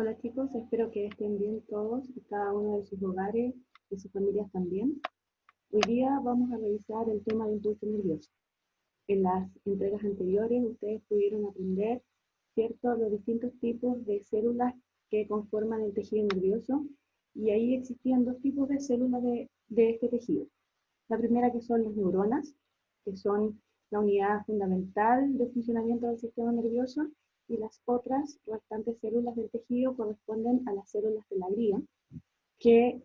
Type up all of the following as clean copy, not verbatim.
Hola chicos, espero que estén bien todos y cada uno de sus hogares y sus familias también. Hoy día vamos a revisar el tema de impulso nervioso. En las entregas anteriores ustedes pudieron aprender, ¿cierto?, los distintos tipos de células que conforman el tejido nervioso, y ahí existían dos tipos de células de este tejido. La primera, que son las neuronas, que son la unidad fundamental de funcionamiento del sistema nervioso, y las otras restantes células del tejido corresponden a las células de la glía, que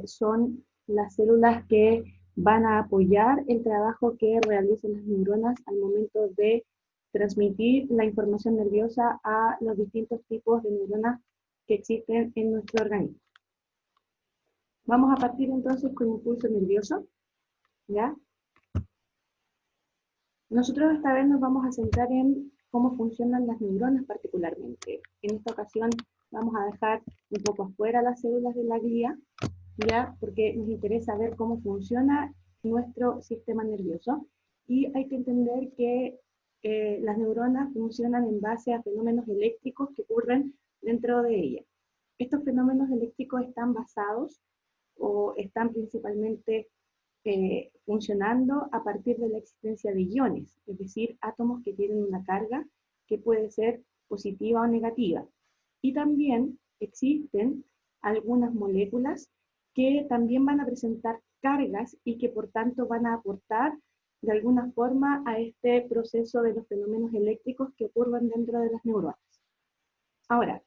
son las células que van a apoyar el trabajo que realizan las neuronas al momento de transmitir la información nerviosa a los distintos tipos de neuronas que existen en nuestro organismo. Vamos a partir entonces con impulso nervioso, ¿ya? Nosotros esta vez nos vamos a centrar en cómo funcionan las neuronas particularmente. En esta ocasión vamos a dejar un poco afuera las células de la glía, ¿ya? Porque nos interesa ver cómo funciona nuestro sistema nervioso, y hay que entender que las neuronas funcionan en base a fenómenos eléctricos que ocurren dentro de ellas. Estos fenómenos eléctricos están basados o están principalmente funcionando a partir de la existencia de iones, es decir, átomos que tienen una carga que puede ser positiva o negativa. Y también existen algunas moléculas que también van a presentar cargas y que por tanto van a aportar de alguna forma a este proceso de los fenómenos eléctricos que ocurren dentro de las neuronas. Ahora,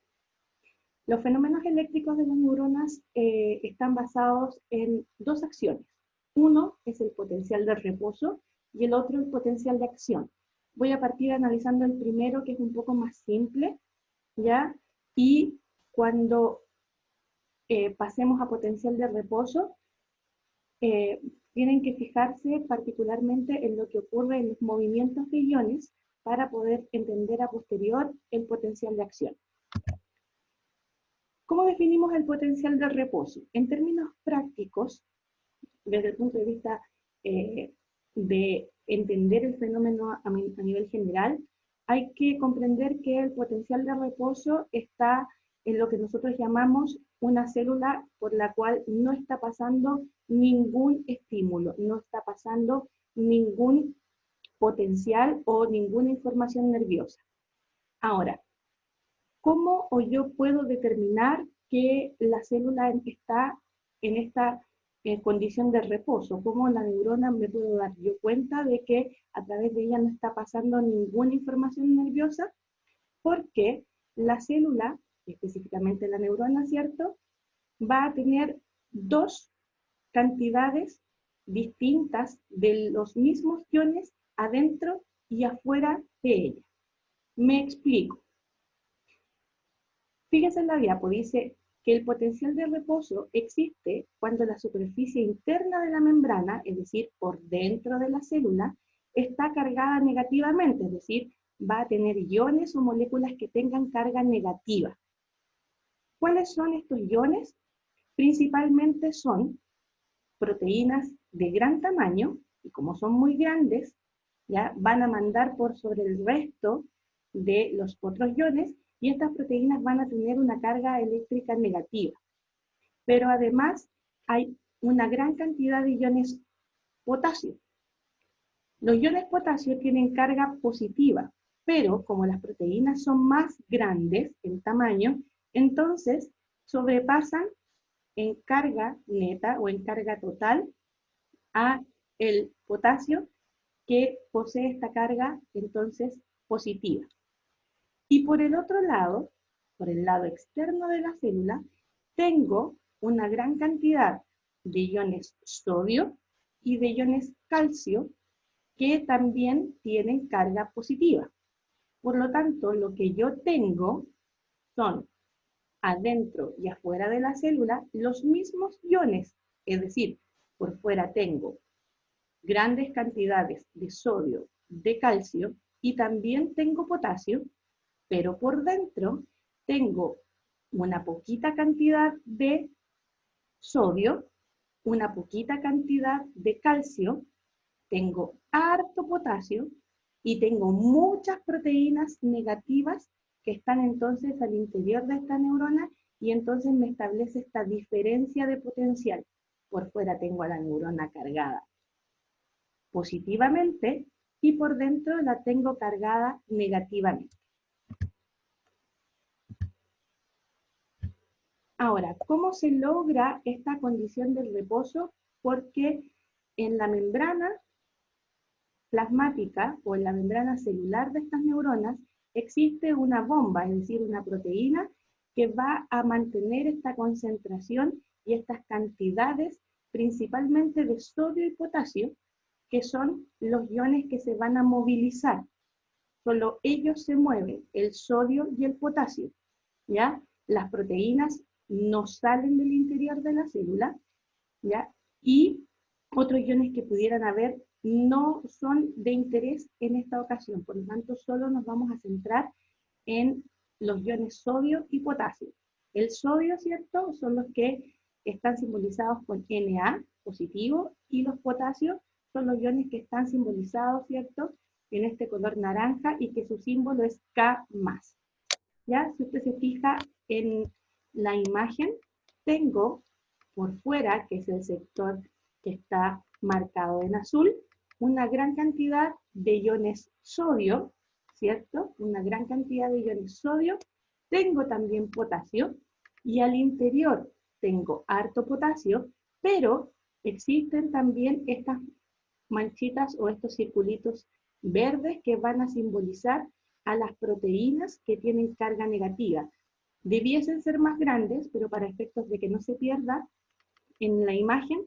los fenómenos eléctricos de las neuronas están basados en dos acciones. Uno es el potencial de reposo y el otro el potencial de acción. Voy a partir analizando el primero, que es un poco más simple, ¿ya? Y cuando pasemos a potencial de reposo, tienen que fijarse particularmente en lo que ocurre en los movimientos de iones para poder entender a posterior el potencial de acción. ¿Cómo definimos el potencial de reposo? En términos prácticos, desde el punto de vista de entender el fenómeno a nivel general, hay que comprender que el potencial de reposo está en lo que nosotros llamamos una célula por la cual no está pasando ningún estímulo, no está pasando ningún potencial o ninguna información nerviosa. Ahora, ¿cómo o yo puedo determinar que la célula está en esta condición de reposo? ¿Cómo la neurona me puedo dar yo cuenta de que a través de ella no está pasando ninguna información nerviosa? Porque la célula, específicamente la neurona, ¿cierto?, va a tener dos cantidades distintas de los mismos iones adentro y afuera de ella. Me explico. Fíjense en la diapo, dice que el potencial de reposo existe cuando la superficie interna de la membrana, es decir, por dentro de la célula, está cargada negativamente, es decir, va a tener iones o moléculas que tengan carga negativa. ¿Cuáles son estos iones? Principalmente son proteínas de gran tamaño, y como son muy grandes, ya van a mandar por sobre el resto de los otros iones, y estas proteínas van a tener una carga eléctrica negativa. Pero además hay una gran cantidad de iones potasio. Los iones potasio tienen carga positiva, pero como las proteínas son más grandes en tamaño, entonces sobrepasan en carga neta o en carga total a el potasio, que posee esta carga entonces positiva. Y por el otro lado, por el lado externo de la célula, tengo una gran cantidad de iones sodio y de iones calcio que también tienen carga positiva. Por lo tanto, lo que yo tengo son adentro y afuera de la célula los mismos iones, es decir, por fuera tengo grandes cantidades de sodio, de calcio, y también tengo potasio, pero por dentro tengo una poquita cantidad de sodio, una poquita cantidad de calcio, tengo harto potasio y tengo muchas proteínas negativas que están entonces al interior de esta neurona y entonces me establece esta diferencia de potencial. Por fuera tengo a la neurona cargada positivamente y por dentro la tengo cargada negativamente. Ahora, ¿cómo se logra esta condición del reposo? Porque en la membrana plasmática o en la membrana celular de estas neuronas existe una bomba, es decir, una proteína que va a mantener esta concentración y estas cantidades principalmente de sodio y potasio, que son los iones que se van a movilizar. Solo ellos se mueven, el sodio y el potasio, ¿ya? Las proteínas no salen del interior de la célula, ¿ya? Y otros iones que pudieran haber no son de interés en esta ocasión, por lo tanto solo nos vamos a centrar en los iones sodio y potasio. El sodio, ¿cierto?, son los que están simbolizados con Na, positivo, y los potasios son los iones que están simbolizados, ¿cierto?, en este color naranja y que su símbolo es K+. ¿Ya? Si usted se fija en la imagen, tengo por fuera, que es el sector que está marcado en azul, una gran cantidad de iones sodio, ¿cierto? Una gran cantidad de iones sodio. Tengo también potasio y al interior tengo harto potasio, pero existen también estas manchitas o estos circulitos verdes que van a simbolizar a las proteínas que tienen carga negativa. Debiesen ser más grandes, pero para efectos de que no se pierda en la imagen,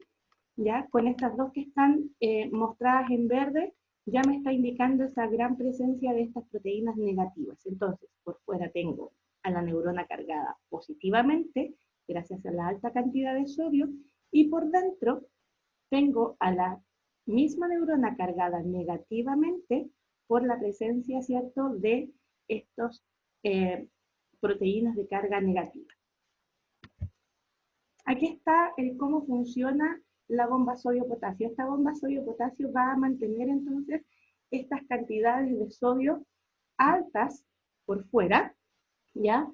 ya con estas dos que están mostradas en verde, ya me está indicando esa gran presencia de estas proteínas negativas. Entonces, por fuera tengo a la neurona cargada positivamente, gracias a la alta cantidad de sodio, y por dentro tengo a la misma neurona cargada negativamente por la presencia, ¿cierto?, de estos proteínas de carga negativa. Aquí está el cómo funciona la bomba sodio-potasio. Esta bomba sodio-potasio va a mantener entonces estas cantidades de sodio altas por fuera, ¿ya?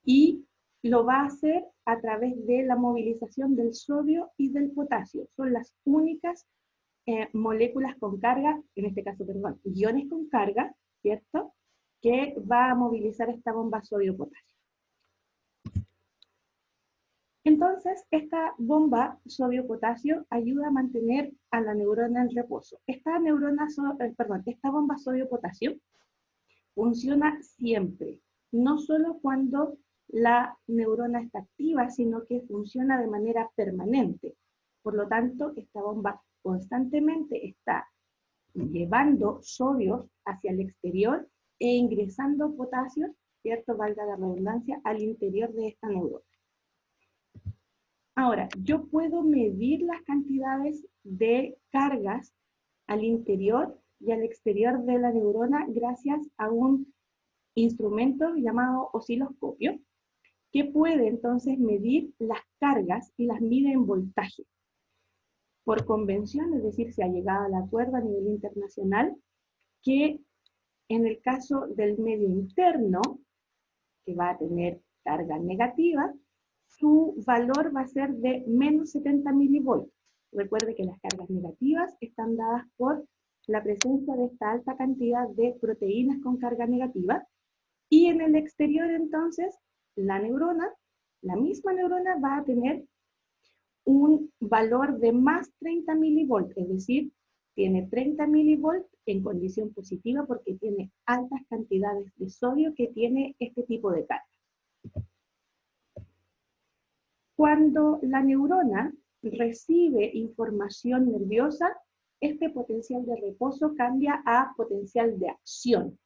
Y lo va a hacer a través de la movilización del sodio y del potasio. Son las únicas moléculas con carga, en este caso, perdón, iones con carga, ¿cierto?, que va a movilizar esta bomba sodio-potasio. Entonces, esta bomba sodio-potasio ayuda a mantener a la neurona en reposo. Esta bomba sodio-potasio funciona siempre, no solo cuando la neurona está activa, sino que funciona de manera permanente. Por lo tanto, esta bomba constantemente está llevando sodios hacia el exterior e ingresando potasios, ¿cierto?, valga la redundancia, al interior de esta neurona. Ahora, yo puedo medir las cantidades de cargas al interior y al exterior de la neurona gracias a un instrumento llamado osciloscopio, que puede entonces medir las cargas y las mide en voltaje. Por convención, es decir, se ha llegado al acuerdo a nivel internacional que en el caso del medio interno, que va a tener carga negativa, su valor va a ser de menos 70 milivoltios. Recuerde que las cargas negativas están dadas por la presencia de esta alta cantidad de proteínas con carga negativa, y en el exterior entonces la misma neurona va a tener un valor de más 30 milivolts, es decir, tiene 30 milivolts en condición positiva porque tiene altas cantidades de sodio que tiene este tipo de carga. Cuando la neurona recibe información nerviosa, este potencial de reposo cambia a potencial de acción.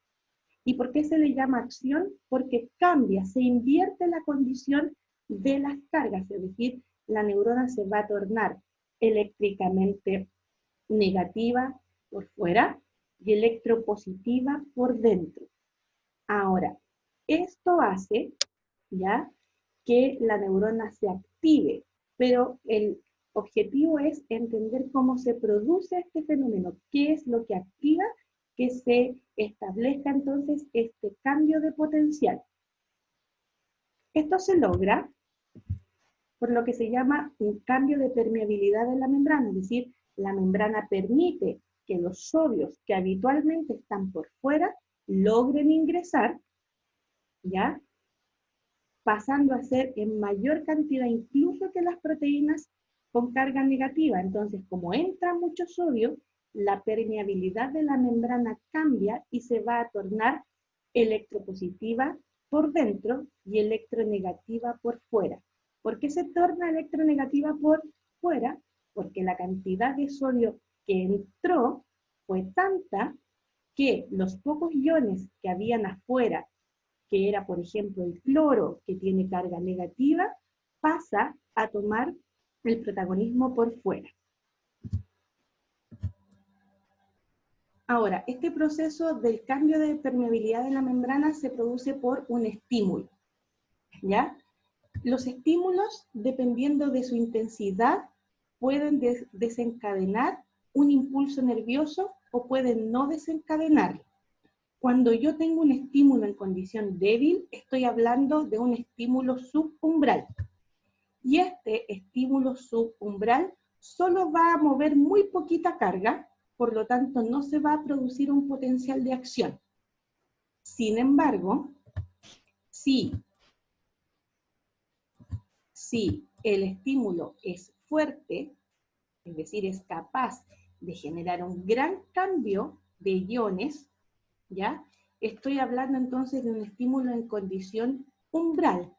¿Y por qué se le llama acción? Porque cambia, se invierte la condición de las cargas, es decir, la neurona se va a tornar eléctricamente negativa por fuera y electropositiva por dentro. Ahora, esto hace, ¿ya?, que la neurona se active, pero el objetivo es entender cómo se produce este fenómeno, qué es lo que activa que se establezca entonces este cambio de potencial. Esto se logra por lo que se llama un cambio de permeabilidad de la membrana, es decir, la membrana permite que los sodios que habitualmente están por fuera logren ingresar, ¿ya? Pasando a ser en mayor cantidad incluso que las proteínas con carga negativa. Entonces, como entra mucho sodio, la permeabilidad de la membrana cambia y se va a tornar electropositiva por dentro y electronegativa por fuera. ¿Por qué se torna electronegativa por fuera? Porque la cantidad de sodio que entró fue tanta que los pocos iones que habían afuera, que era por ejemplo el cloro, que tiene carga negativa, pasa a tomar el protagonismo por fuera. Ahora, este proceso del cambio de permeabilidad de la membrana se produce por un estímulo, ¿ya? Los estímulos, dependiendo de su intensidad, pueden desencadenar un impulso nervioso o pueden no desencadenarlo. Cuando yo tengo un estímulo en condición débil, estoy hablando de un estímulo subumbral. Y este estímulo subumbral solo va a mover muy poquita carga, por lo tanto no se va a producir un potencial de acción. Sin embargo, si el estímulo es fuerte, es decir, es capaz de generar un gran cambio de iones, ¿ya? Estoy hablando entonces de un estímulo en condición umbral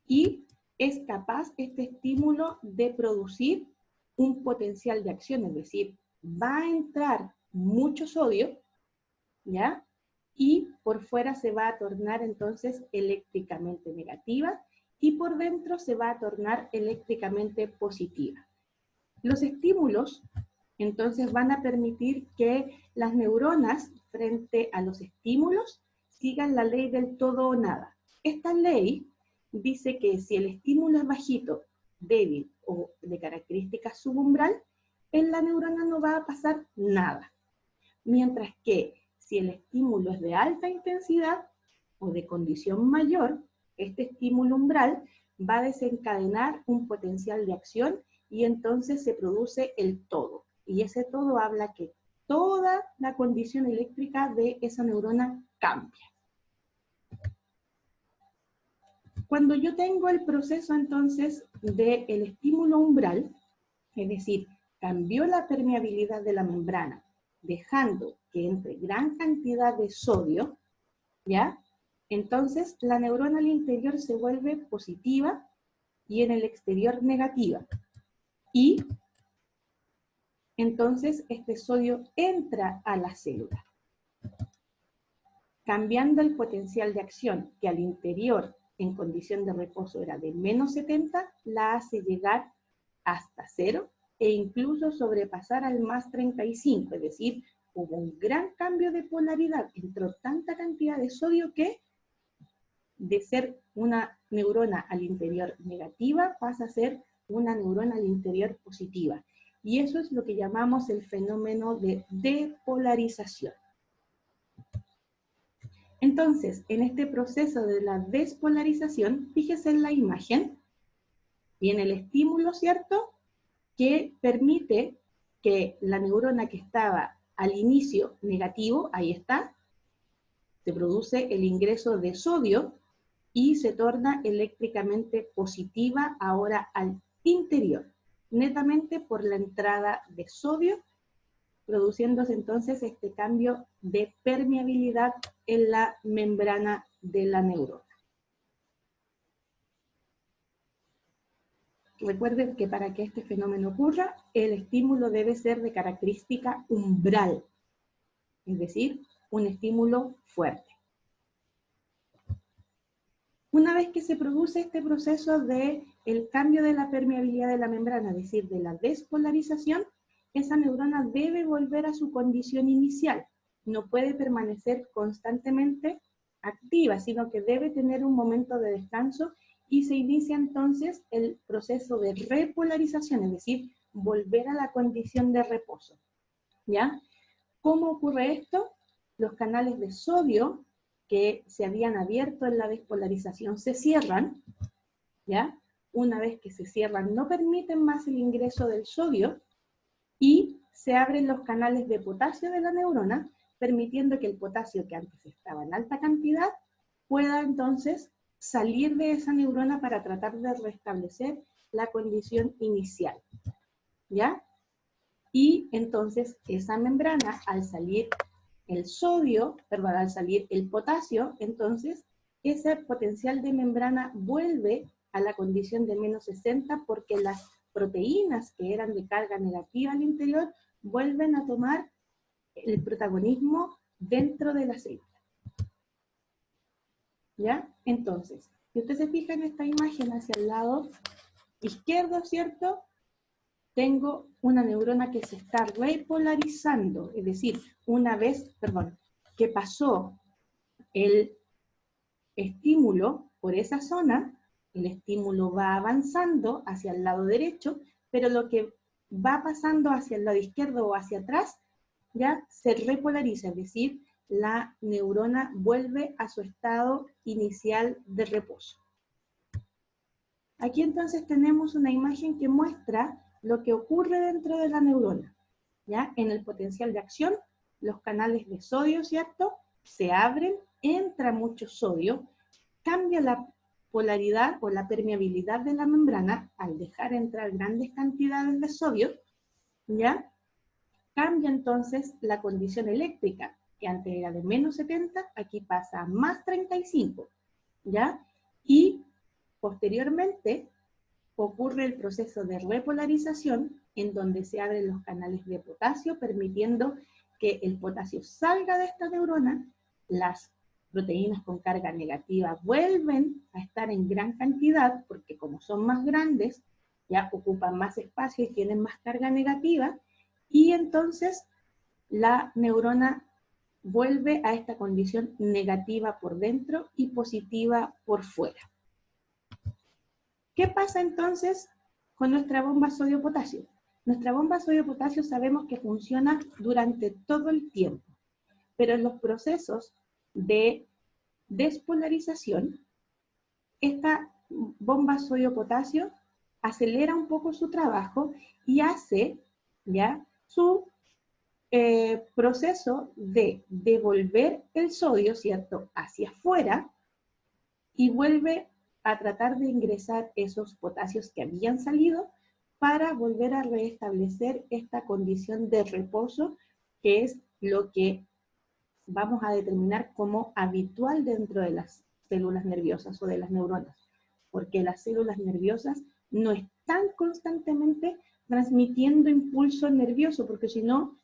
y es capaz este estímulo de producir un potencial de acción, es decir, va a entrar mucho sodio, ¿ya? Y por fuera se va a tornar entonces eléctricamente negativa y por dentro se va a tornar eléctricamente positiva. Los estímulos entonces van a permitir que las neuronas frente a los estímulos sigan la ley del todo o nada. Esta ley dice que si el estímulo es bajito, débil o de característica subumbral, en la neurona no va a pasar nada. Mientras que si el estímulo es de alta intensidad o de condición mayor, este estímulo umbral va a desencadenar un potencial de acción y entonces se produce el todo. Y ese todo habla que toda la condición eléctrica de esa neurona cambia. Cuando yo tengo el proceso entonces del estímulo umbral, es decir, cambió la permeabilidad de la membrana, dejando que entre gran cantidad de sodio, ¿ya? Entonces la neurona al interior se vuelve positiva y en el exterior negativa. Y entonces este sodio entra a la célula, cambiando el potencial de acción que al interior en condición de reposo era de menos 70, la hace llegar hasta 0 e incluso sobrepasar al más 35, es decir, hubo un gran cambio de polaridad, entró tanta cantidad de sodio que de ser una neurona al interior negativa pasa a ser una neurona al interior positiva. Y eso es lo que llamamos el fenómeno de depolarización. Entonces, en este proceso de la despolarización, fíjese en la imagen, viene el estímulo, ¿cierto?, que permite que la neurona que estaba al inicio negativo, ahí está, se produce el ingreso de sodio y se torna eléctricamente positiva ahora al interior, netamente por la entrada de sodio, produciéndose entonces este cambio de permeabilidad en la membrana de la neurona. Recuerden que para que este fenómeno ocurra, el estímulo debe ser de característica umbral, es decir, un estímulo fuerte. Una vez que se produce este proceso de el cambio de la permeabilidad de la membrana, es decir, de la despolarización, esa neurona debe volver a su condición inicial. No puede permanecer constantemente activa, sino que debe tener un momento de descanso y se inicia entonces el proceso de repolarización, es decir, volver a la condición de reposo. ¿Ya? ¿Cómo ocurre esto? los canales de sodio que se habían abierto en la despolarización se cierran, ¿ya? Una vez que se cierran, no permiten más el ingreso del sodio y se abren los canales de potasio de la neurona, permitiendo que el potasio que antes estaba en alta cantidad pueda entonces salir de esa neurona para tratar de restablecer la condición inicial, ¿ya? Y entonces esa membrana, al salir el sodio, perdón, al salir el potasio, entonces ese potencial de membrana vuelve a la condición de menos 60 porque las proteínas que eran de carga negativa al interior vuelven a tomar el protagonismo dentro de la célula. ¿Ya? Entonces, si usted se fija en esta imagen hacia el lado izquierdo, ¿cierto? Tengo una neurona que se está repolarizando, es decir, una vez, perdón, que pasó el estímulo por esa zona, el estímulo va avanzando hacia el lado derecho, pero lo que va pasando hacia el lado izquierdo o hacia atrás, ya se repolariza, es decir, la neurona vuelve a su estado inicial de reposo. Aquí entonces tenemos una imagen que muestra lo que ocurre dentro de la neurona. ¿Ya? En el potencial de acción, los canales de sodio, ¿cierto? Se abren, entra mucho sodio, cambia la polaridad o la permeabilidad de la membrana al dejar entrar grandes cantidades de sodio, ¿ya? Cambia entonces la condición eléctrica, que antes era de menos 70, aquí pasa a más 35, ¿ya? Y posteriormente ocurre el proceso de repolarización en donde se abren los canales de potasio, permitiendo que el potasio salga de esta neurona, las proteínas con carga negativa vuelven a estar en gran cantidad, porque como son más grandes, ya ocupan más espacio y tienen más carga negativa, y entonces la neurona vuelve a esta condición negativa por dentro y positiva por fuera. ¿Qué pasa entonces con nuestra bomba sodio-potasio? Nuestra bomba sodio-potasio sabemos que funciona durante todo el tiempo, pero en los procesos de despolarización, esta bomba sodio-potasio acelera un poco su trabajo y hace ya su proceso de devolver el sodio, ¿cierto?, hacia afuera y vuelve a tratar de ingresar esos potasios que habían salido para volver a restablecer esta condición de reposo, que es lo que vamos a determinar como habitual dentro de las células nerviosas o de las neuronas, porque las células nerviosas no están constantemente transmitiendo impulso nervioso, porque si no,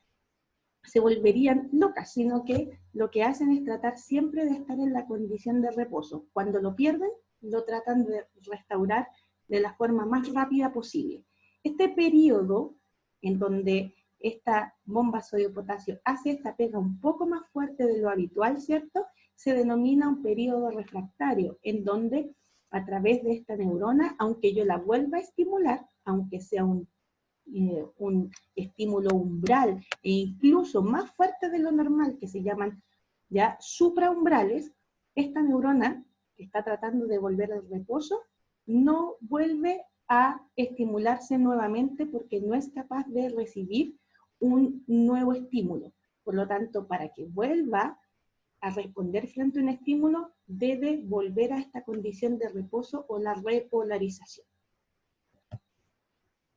se volverían locas, sino que lo que hacen es tratar siempre de estar en la condición de reposo. Cuando lo pierden, lo tratan de restaurar de la forma más rápida posible. Este periodo en donde esta bomba sodio-potasio hace esta pega un poco más fuerte de lo habitual, ¿cierto? Se denomina un periodo refractario, en donde a través de esta neurona, aunque yo la vuelva a estimular, aunque sea un estímulo umbral e incluso más fuerte de lo normal, que se llaman ya supraumbrales, esta neurona que está tratando de volver al reposo no vuelve a estimularse nuevamente porque no es capaz de recibir un nuevo estímulo. Por lo tanto, para que vuelva a responder frente a un estímulo, debe volver a esta condición de reposo o la repolarización.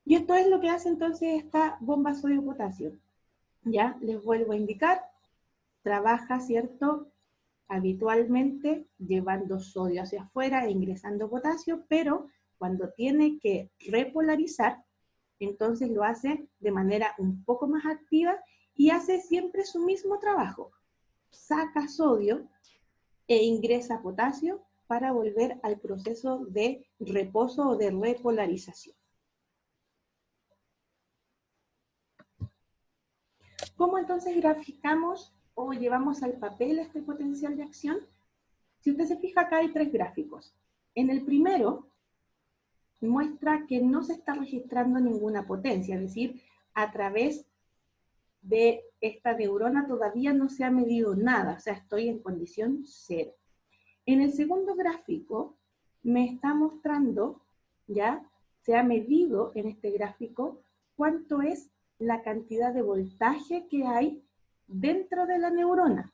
Y esto es lo que hace entonces esta bomba sodio-potasio. Ya, les vuelvo a indicar, trabaja, ¿cierto?, habitualmente llevando sodio hacia afuera e ingresando potasio, pero cuando tiene que repolarizar, entonces lo hace de manera un poco más activa y hace siempre su mismo trabajo. Saca sodio e ingresa potasio para volver al proceso de reposo o de repolarización. ¿Cómo entonces graficamos o llevamos al papel este potencial de acción? Si usted se fija, acá hay tres gráficos. En el primero, muestra que no se está registrando ninguna potencia, es decir, a través de esta neurona todavía no se ha medido nada, o sea, estoy en condición 0. En el segundo gráfico me está mostrando, ya, se ha medido en este gráfico cuánto es la cantidad de voltaje que hay dentro de la neurona.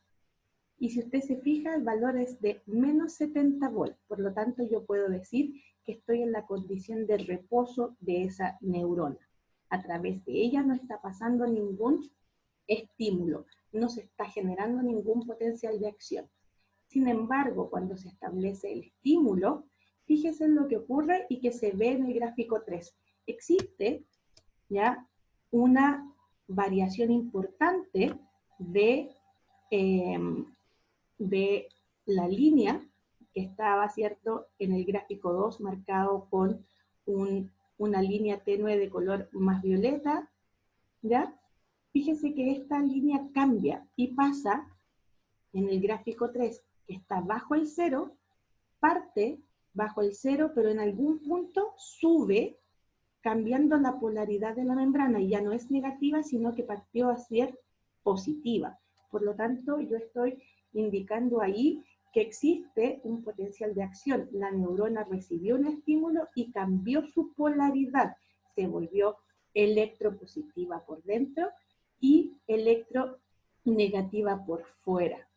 Y si usted se fija, el valor es de menos 70 volts. Por lo tanto, yo puedo decir que estoy en la condición de reposo de esa neurona. A través de ella no está pasando ningún estímulo, no se está generando ningún potencial de acción. Sin embargo, cuando se establece el estímulo, fíjese en lo que ocurre y que se ve en el gráfico 3. Existe ya una variación importante de la línea que estaba, ¿cierto?, en el gráfico 2, marcado con una línea tenue de color más violeta, ¿ya? Fíjese que esta línea cambia y pasa en el gráfico 3, que está bajo el 0, parte bajo el 0, pero en algún punto sube, cambiando la polaridad de la membrana, y ya no es negativa, sino que partió a ser positiva. Por lo tanto, yo estoy indicando ahí que existe un potencial de acción. La neurona recibió un estímulo y cambió su polaridad. Se volvió electropositiva por dentro y electronegativa por fuera.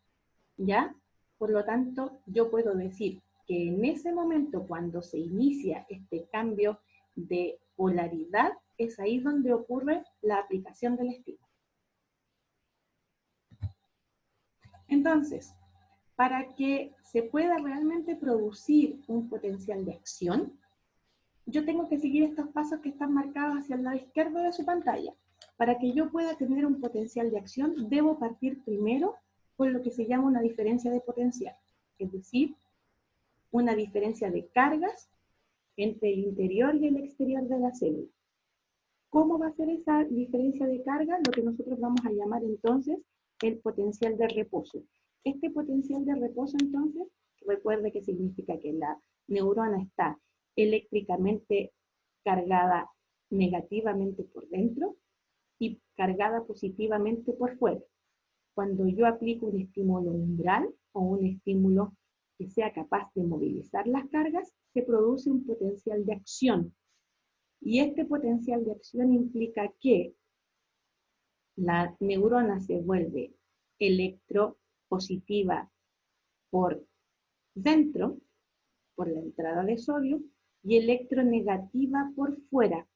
¿Ya? Por lo tanto, yo puedo decir que en ese momento, cuando se inicia este cambio de polaridad, es ahí donde ocurre la aplicación del estímulo. Entonces, para que se pueda realmente producir un potencial de acción, yo tengo que seguir estos pasos que están marcados hacia el lado izquierdo de su pantalla. Para que yo pueda tener un potencial de acción, debo partir primero con lo que se llama una diferencia de potencial, es decir, una diferencia de cargas entre el interior y el exterior de la célula. ¿Cómo va a ser esa diferencia de carga? Lo que nosotros vamos a llamar entonces el potencial de reposo. Este potencial de reposo entonces, recuerde que significa que la neurona está eléctricamente cargada negativamente por dentro y cargada positivamente por fuera. Cuando yo aplico un estímulo umbral o un estímulo que sea capaz de movilizar las cargas, se produce un potencial de acción. Y este potencial de acción implica que la neurona se vuelve electropositiva por dentro, por la entrada de sodio, y electronegativa por fuera.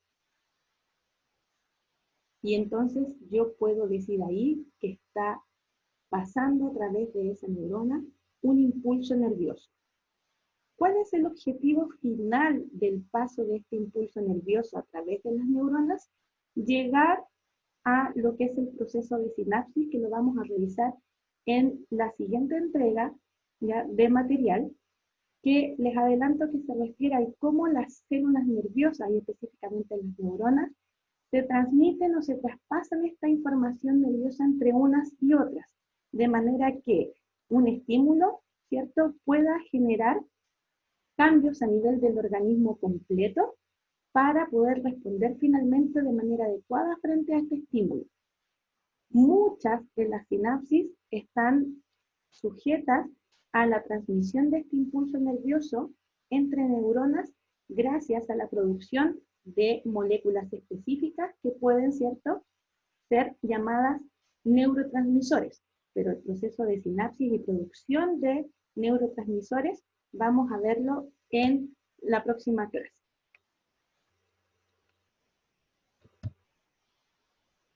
Y entonces yo puedo decir ahí que está pasando a través de esa neurona un impulso nervioso. ¿Cuál es el objetivo final del paso de este impulso nervioso a través de las neuronas? Llegar a lo que es el proceso de sinapsis, que lo vamos a revisar en la siguiente entrega, ¿ya?, de material, que les adelanto que se refiere a cómo las células nerviosas, y específicamente las neuronas, se transmiten o se traspasan esta información nerviosa entre unas y otras, de manera que un estímulo, ¿cierto?, pueda generar cambios a nivel del organismo completo para poder responder finalmente de manera adecuada frente a este estímulo. Muchas de las sinapsis están sujetas a la transmisión de este impulso nervioso entre neuronas gracias a la producción de moléculas específicas que pueden, ¿cierto?, ser llamadas neurotransmisores. Pero el proceso de sinapsis y producción de neurotransmisores vamos a verlo en la próxima clase.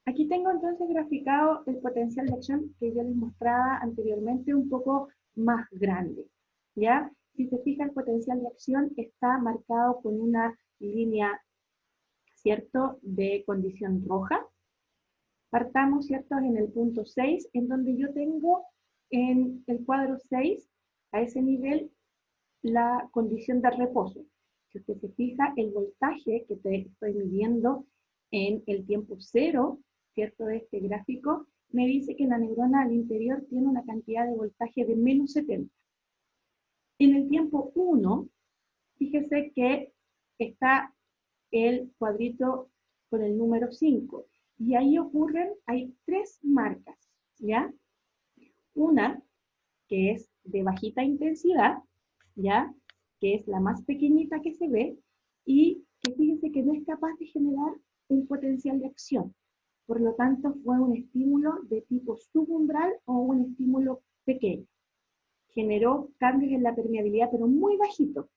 Aquí tengo entonces graficado el potencial de acción que yo les mostraba anteriormente, un poco más grande, ¿ya? Si se fija, el potencial de acción está marcado con una línea, ¿cierto?, de condición roja. Partamos, ¿cierto?, en el punto 6, en donde yo tengo en el cuadro 6, a ese nivel, la condición de reposo. Si usted se fija, el voltaje que te estoy midiendo en el tiempo 0, ¿cierto?, de este gráfico, me dice que la neurona al interior tiene una cantidad de voltaje de menos 70. En el tiempo 1, fíjese que está el cuadrito con el número 5. Y ahí ocurren, hay tres marcas, ¿ya? Una que es de bajita intensidad, ¿ya? Que es la más pequeñita que se ve, y que fíjense que no es capaz de generar un potencial de acción. Por lo tanto, fue un estímulo de tipo subumbral o un estímulo pequeño. Generó cambios en la permeabilidad, pero muy bajito,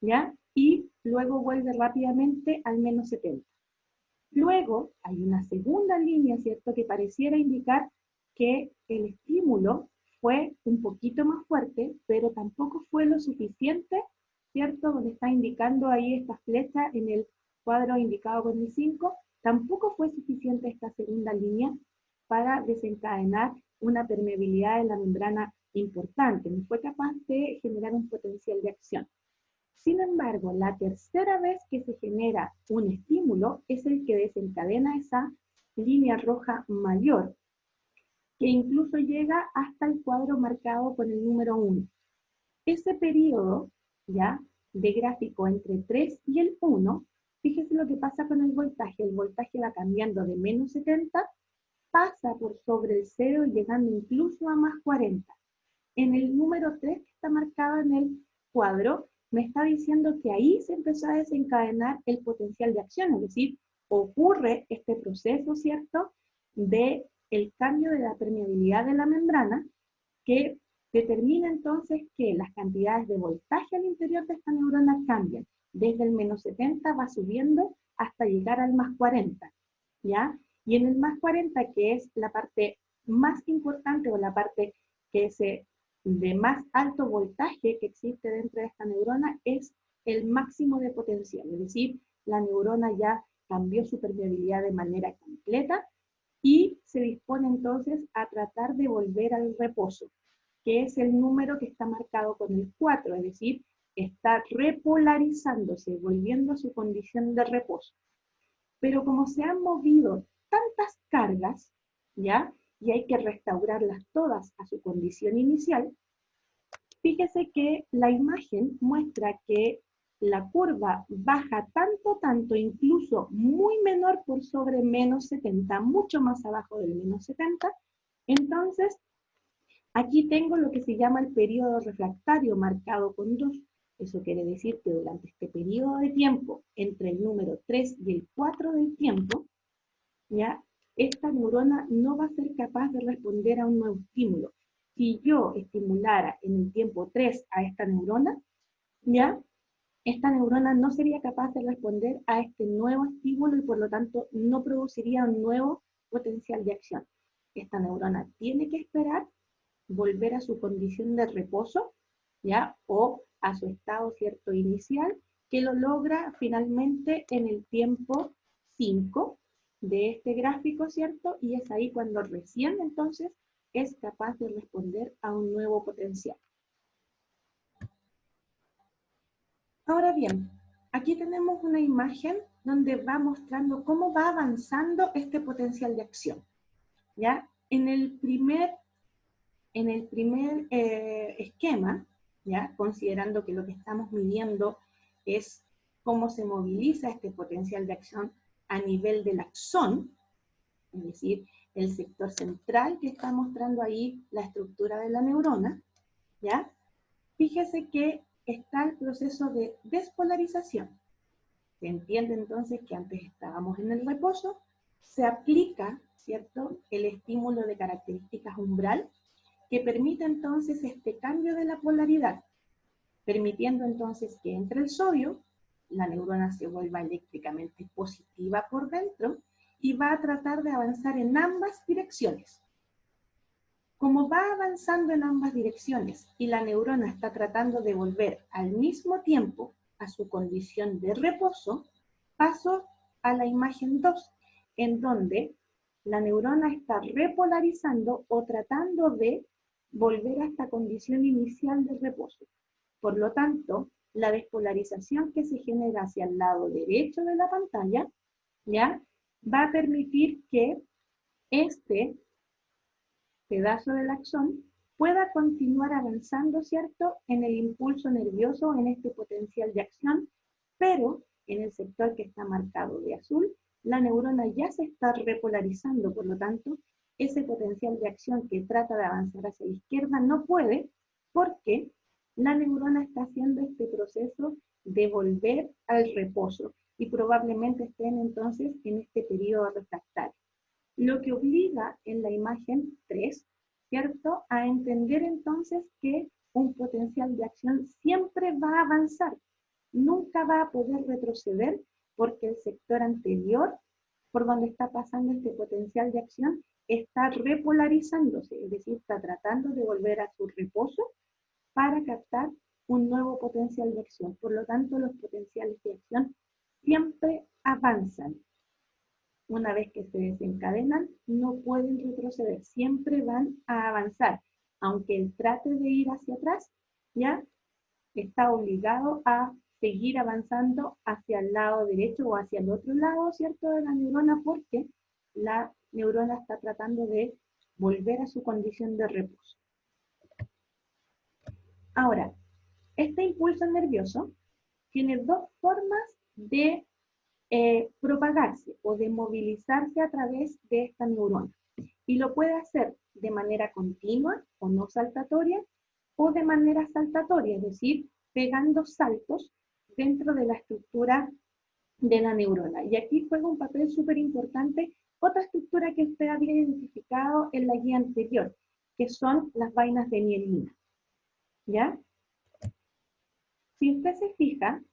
¿ya? Y luego vuelve rápidamente al menos 70. Luego hay una segunda línea, ¿cierto?, que pareciera indicar que el estímulo fue un poquito más fuerte, pero tampoco fue lo suficiente, ¿cierto?, donde está indicando ahí esta flecha en el cuadro indicado con el 5, tampoco fue suficiente esta segunda línea para desencadenar una permeabilidad en la membrana importante, no fue capaz de generar un potencial de acción. Sin embargo, la tercera vez que se genera un estímulo es el que desencadena esa línea roja mayor, que incluso llega hasta el cuadro marcado con el número 1. Ese periodo, ¿ya?, de gráfico entre 3 y el 1, fíjese lo que pasa con el voltaje va cambiando de menos 70, pasa por sobre el 0 llegando incluso a más 40. En el número 3 que está marcado en el cuadro, me está diciendo que ahí se empezó a desencadenar el potencial de acción, es decir, ocurre este proceso, ¿cierto?, de el cambio de la permeabilidad de la membrana, que determina entonces que las cantidades de voltaje al interior de esta neurona cambian. Desde el menos 70 va subiendo hasta llegar al más 40, ¿ya? Y en el más 40, que es la parte más importante o la parte que se de más alto voltaje que existe dentro de esta neurona, es el máximo de potencial, es decir, la neurona ya cambió su permeabilidad de manera completa y se dispone entonces a tratar de volver al reposo, que es el número que está marcado con el 4, es decir, está repolarizándose, volviendo a su condición de reposo. Pero como se han movido tantas cargas, ¿ya?, y hay que restaurarlas todas a su condición inicial, fíjese que la imagen muestra que la curva baja tanto, incluso muy menor por sobre menos 70, mucho más abajo del menos 70. Entonces, aquí tengo lo que se llama el periodo refractario marcado con 2. Eso quiere decir que durante este periodo de tiempo, entre el número 3 y el 4 del tiempo, ¿ya?, esta neurona no va a ser capaz de responder a un nuevo estímulo. Si yo estimulara en el tiempo 3 a esta neurona, ¿ya?, esta neurona no sería capaz de responder a este nuevo estímulo y por lo tanto no produciría un nuevo potencial de acción. Esta neurona tiene que esperar volver a su condición de reposo, ¿ya?, o a su estado, ¿cierto?, inicial, que lo logra finalmente en el tiempo 5 de este gráfico, ¿cierto? Y es ahí cuando recién entonces es capaz de responder a un nuevo potencial. Ahora bien, aquí tenemos una imagen donde va mostrando cómo va avanzando este potencial de acción, ¿ya? En el primer esquema, ¿ya?, considerando que lo que estamos midiendo es cómo se moviliza este potencial de acción a nivel del axón, es decir, el sector central que está mostrando ahí la estructura de la neurona, ¿ya? Fíjese que está el proceso de despolarización. Se entiende entonces que antes estábamos en el reposo, se aplica, ¿cierto?, el estímulo de características umbral, que permite entonces este cambio de la polaridad, permitiendo entonces que entre el sodio, la neurona se vuelva eléctricamente positiva por dentro y va a tratar de avanzar en ambas direcciones. Como va avanzando en ambas direcciones y la neurona está tratando de volver al mismo tiempo a su condición de reposo, paso a la imagen 2, en donde la neurona está repolarizando o tratando de volver a esta condición inicial de reposo. Por lo tanto, la despolarización que se genera hacia el lado derecho de la pantalla, ¿ya?, va a permitir que este pedazo del axón pueda continuar avanzando, ¿cierto?, en el impulso nervioso, en este potencial de acción, pero en el sector que está marcado de azul, la neurona ya se está repolarizando, por lo tanto, ese potencial de acción que trata de avanzar hacia la izquierda no puede, porque la neurona está haciendo este proceso de volver al reposo y probablemente estén entonces en este periodo refractario. Lo que obliga en la imagen 3, ¿cierto?, a entender entonces que un potencial de acción siempre va a avanzar, nunca va a poder retroceder porque el sector anterior, por donde está pasando este potencial de acción, está repolarizándose, es decir, está tratando de volver a su reposo para captar un nuevo potencial de acción. Por lo tanto, los potenciales de acción siempre avanzan. Una vez que se desencadenan, no pueden retroceder, siempre van a avanzar. Aunque él trate de ir hacia atrás, ya está obligado a seguir avanzando hacia el lado derecho o hacia el otro lado, ¿cierto?, de la neurona, porque la neurona está tratando de volver a su condición de reposo. Ahora, este impulso nervioso tiene dos formas de propagarse o de movilizarse a través de esta neurona. Y lo puede hacer de manera continua o no saltatoria, o de manera saltatoria, es decir, pegando saltos dentro de la estructura de la neurona. Y aquí juega un papel súper importante otra estructura que usted había identificado en la guía anterior, que son las vainas de mielina. ¿Ya? Si usted se fija,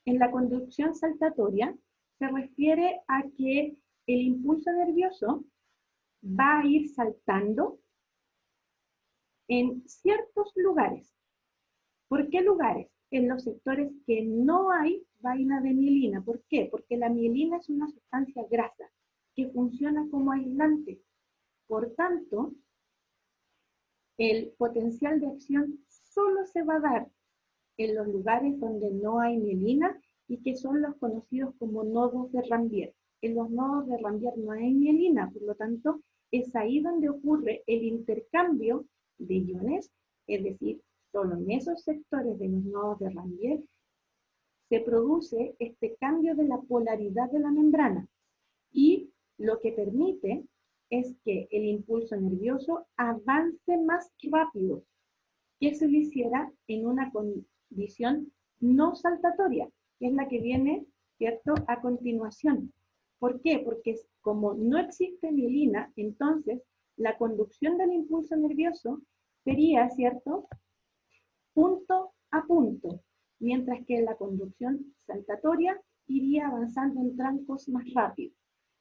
en la conducción saltatoria se refiere a que el impulso nervioso va a ir saltando en ciertos lugares. ¿Por qué lugares? En los sectores que no hay vaina de mielina. ¿Por qué? Porque la mielina es una sustancia grasa que funciona como aislante. Por tanto, el potencial de acción solo se va a dar en los lugares donde no hay mielina y que son los conocidos como nodos de Ranvier. En los nodos de Ranvier no hay mielina, por lo tanto, es ahí donde ocurre el intercambio de iones, es decir, solo en esos sectores de los nodos de Ranvier se produce este cambio de la polaridad de la membrana y lo que permite es que el impulso nervioso avance más rápido que se lo hiciera en una condición no saltatoria, que es la que viene, ¿cierto?, a continuación. ¿Por qué? Porque como no existe mielina, entonces la conducción del impulso nervioso sería, ¿cierto?, punto a punto, mientras que la conducción saltatoria iría avanzando en trancos más rápido.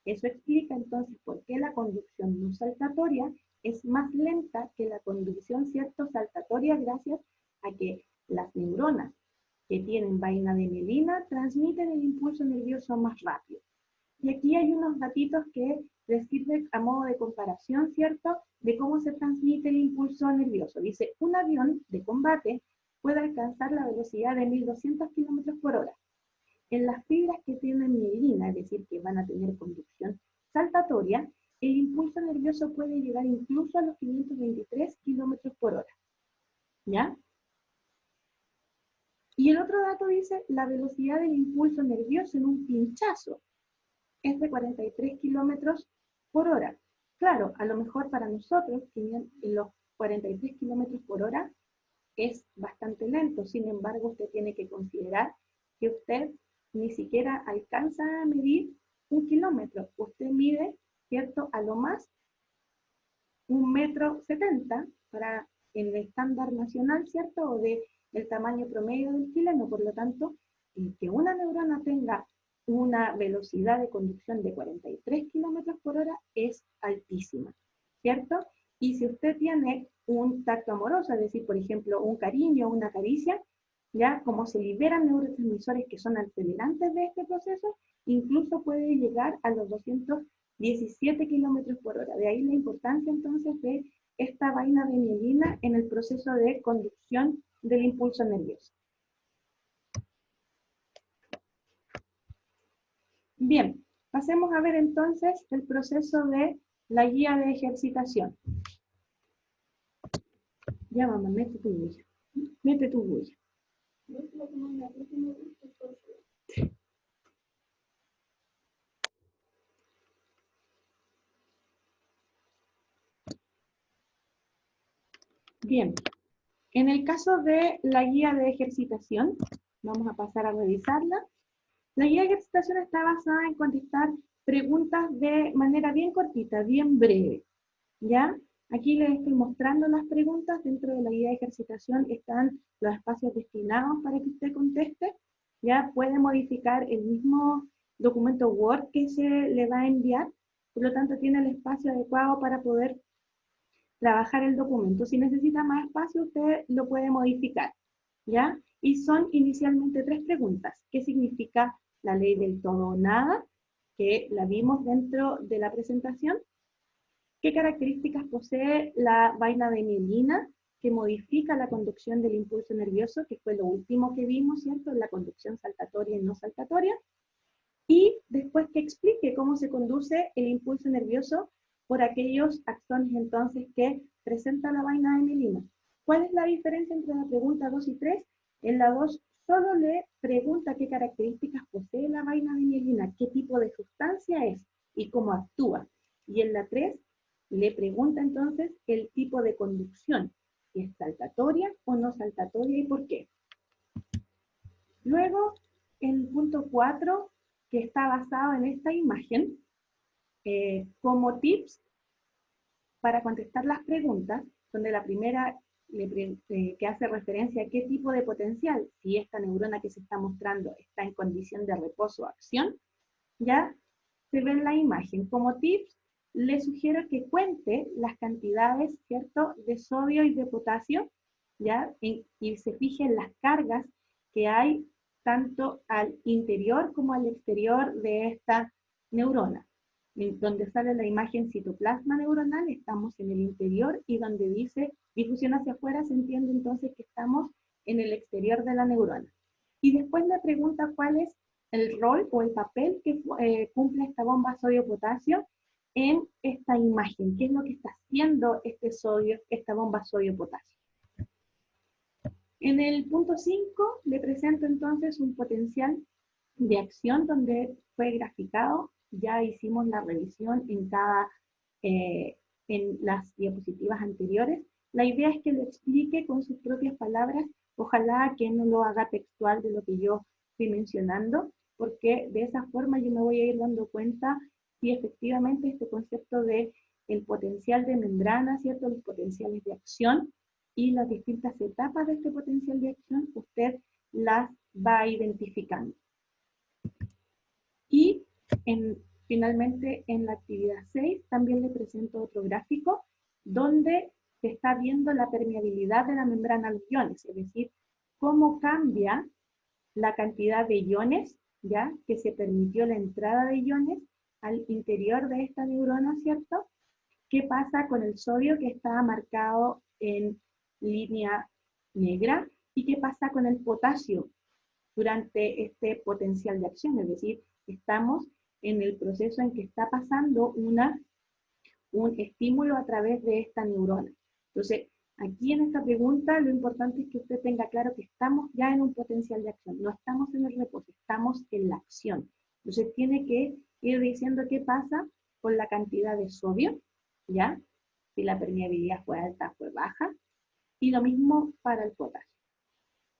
Eso explica entonces por qué la conducción no saltatoria es más lenta que la conducción, ¿cierto?, saltatoria, gracias a que las neuronas que tienen vaina de mielina transmiten el impulso nervioso más rápido. Y aquí hay unos datitos que les sirve a modo de comparación, ¿cierto?, de cómo se transmite el impulso nervioso. Dice, un avión de combate puede alcanzar la velocidad de 1200 km por hora. En las fibras que tienen mielina, es decir, que van a tener conducción saltatoria, el impulso nervioso puede llegar incluso a los 523 km por hora. ¿Ya? Y el otro dato dice, la velocidad del impulso nervioso en un pinchazo es de 43 km por hora. Claro, a lo mejor para nosotros, los 43 km por hora es bastante lento, sin embargo, usted tiene que considerar que usted ni siquiera alcanza a medir 1 kilómetro. Usted mide, ¿cierto?, a lo más 1,70 m para el estándar nacional, ¿cierto?, o del tamaño promedio del chileno. Por lo tanto, que una neurona tenga una velocidad de conducción de 43 km por hora es altísima, ¿cierto? Y si usted tiene un tacto amoroso, es decir, por ejemplo, un cariño, una caricia, ya como se liberan neurotransmisores que son acelerantes de este proceso, incluso puede llegar a los 217 km por hora. De ahí la importancia entonces de esta vaina de mielina en el proceso de conducción del impulso nervioso. Bien, pasemos a ver entonces el proceso de la guía de ejercitación. Ya, mamá, mete tu huella. Mete tu huella. Bien, en el caso de la guía de ejercitación, vamos a pasar a revisarla. La guía de ejercitación está basada en contestar preguntas de manera bien cortita, bien breve, ¿ya? Aquí les estoy mostrando las preguntas. Dentro de la guía de ejercitación están los espacios destinados para que usted conteste. Ya puede modificar el mismo documento Word que se le va a enviar, por lo tanto tiene el espacio adecuado para poder trabajar el documento. Si necesita más espacio, usted lo puede modificar, ¿ya? Y son inicialmente 3 preguntas. ¿Qué significa la ley del todo o nada? Que la vimos dentro de la presentación. ¿Qué características posee la vaina de mielina que modifica la conducción del impulso nervioso, que fue lo último que vimos, ¿cierto? La conducción saltatoria y no saltatoria. Y después que explique cómo se conduce el impulso nervioso por aquellos axones entonces que presenta la vaina de mielina. ¿Cuál es la diferencia entre la pregunta 2 y 3? En la 2 solo le pregunta qué características posee la vaina de mielina, qué tipo de sustancia es y cómo actúa. Y en la 3 le pregunta entonces el tipo de conducción, si es saltatoria o no saltatoria y por qué. Luego, en el punto 4, que está basado en esta imagen, como tips para contestar las preguntas, donde la primera que hace referencia a qué tipo de potencial, si esta neurona que se está mostrando está en condición de reposo o acción, ya se ve en la imagen. Como tips, le sugiero que cuente las cantidades, ¿cierto?, de sodio y de potasio, ¿ya? Y se fije en las cargas que hay tanto al interior como al exterior de esta neurona. Donde sale la imagen citoplasma neuronal, estamos en el interior, y donde dice difusión hacia afuera, se entiende entonces que estamos en el exterior de la neurona. Y después le pregunta cuál es el rol o el papel que cumple esta bomba sodio-potasio en esta imagen. ¿Qué es lo que está haciendo este sodio, esta bomba sodio-potasio? En el punto 5 le presento entonces un potencial de acción donde fue graficado. Ya hicimos la revisión en las diapositivas anteriores. La idea es que lo explique con sus propias palabras. Ojalá que no lo haga textual de lo que yo estoy mencionando, porque de esa forma yo me voy a ir dando cuenta si efectivamente este concepto de el potencial de membrana, ¿cierto?, los potenciales de acción y las distintas etapas de este potencial de acción, usted las va identificando. Y finalmente en la actividad 6 también le presento otro gráfico donde se está viendo la permeabilidad de la membrana a los iones, es decir, cómo cambia la cantidad de iones, ya que se permitió la entrada de iones al interior de esta neurona, ¿cierto? ¿Qué pasa con el sodio que está marcado en línea negra? ¿Y qué pasa con el potasio durante este potencial de acción? Es decir, estamos en el proceso en que está pasando un estímulo a través de esta neurona. Entonces, aquí en esta pregunta lo importante es que usted tenga claro que estamos ya en un potencial de acción, no estamos en el reposo, estamos en la acción. Entonces tiene que ir diciendo qué pasa con la cantidad de sodio, ¿ya? Si la permeabilidad fue alta, fue baja, y lo mismo para el potasio.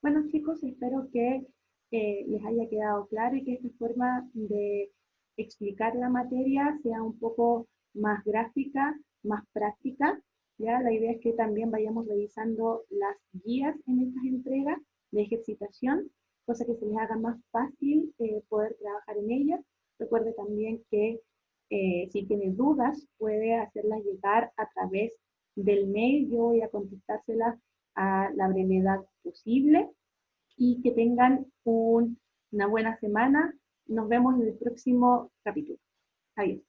Bueno, chicos, espero que les haya quedado claro y que esta forma de explicar la materia sea un poco más gráfica, más práctica. ¿Ya? La idea es que también vayamos revisando las guías en estas entregas de ejercitación, cosa que se les haga más fácil poder trabajar en ellas. Recuerde también que si tiene dudas, puede hacerlas llegar a través del mail. Yo voy a contestárselas a la brevedad posible, y que tengan una buena semana. Nos vemos en el próximo capítulo. Adiós.